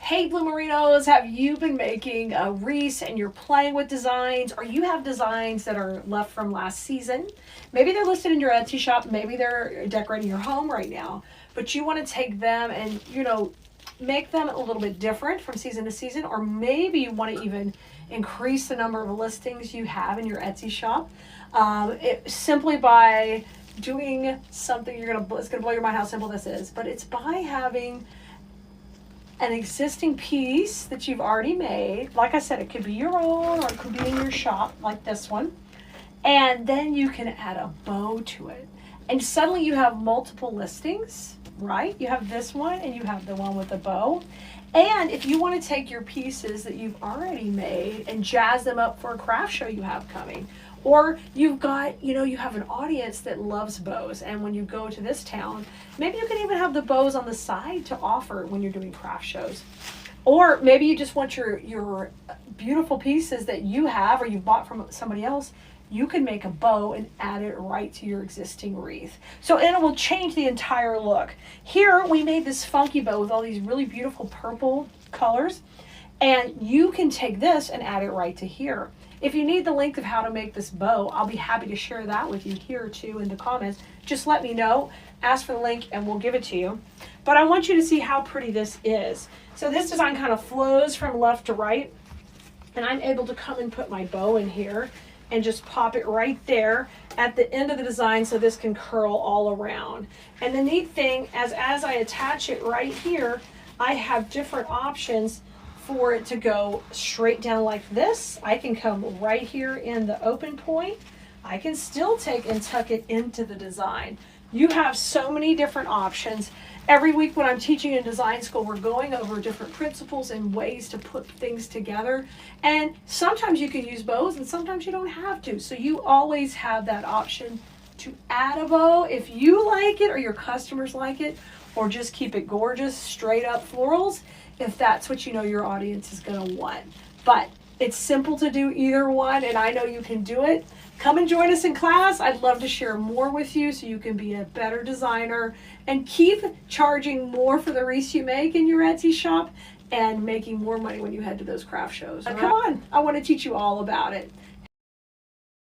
Hey Bloomerinos, have you been making wreaths and you're playing with designs, or you have designs that are left from last season? Maybe they're listed in your Etsy shop, maybe they're decorating your home right now, but you want to take them and, make them a little bit different from season to season, or maybe you want to even increase the number of listings you have in your Etsy shop simply by doing something it's gonna blow your mind how simple this is, but it's by having an existing piece that you've already made. Like I said, it could be your own or it could be in your shop, like this one. And then you can add a bow to it. And suddenly you have multiple listings, right? You have this one and you have the one with the bow. And if you want to take your pieces that you've already made and jazz them up for a craft show you have coming, or you've got, you have an audience that loves bows, and when you go to this town, maybe you can even have the bows on the side to offer when you're doing craft shows. Or maybe you just want your beautiful pieces that you have or you bought from somebody else. You can make a bow and add it right to your existing wreath. So it will change the entire look. Here we made this funky bow with all these really beautiful purple colors, and you can take this and add it right to here. If you need the link of how to make this bow, I'll be happy to share that with you here too in the comments. Just let me know, ask for the link, and we'll give it to you. But I want you to see how pretty this is. So this design kind of flows from left to right, and I'm able to come and put my bow in here and just pop it right there at the end of the design so this can curl all around. And the neat thing, as I attach it right here, I have different options for it to go straight down like this. I can come right here in the open point. I can still take and tuck it into the design. You have so many different options. Every week when I'm teaching in design school, we're going over different principles and ways to put things together. And sometimes you can use bows and sometimes you don't have to. So you always have that option to add a bow if you like it or your customers like it, or just keep it gorgeous, straight up florals, if that's what your audience is going to want. But it's simple to do either one, and I know you can do it. Come and join us in class. I'd love to share more with you so you can be a better designer and keep charging more for the wreaths you make in your Etsy shop and making more money when you head to those craft shows. Come on, I want to teach you all about it.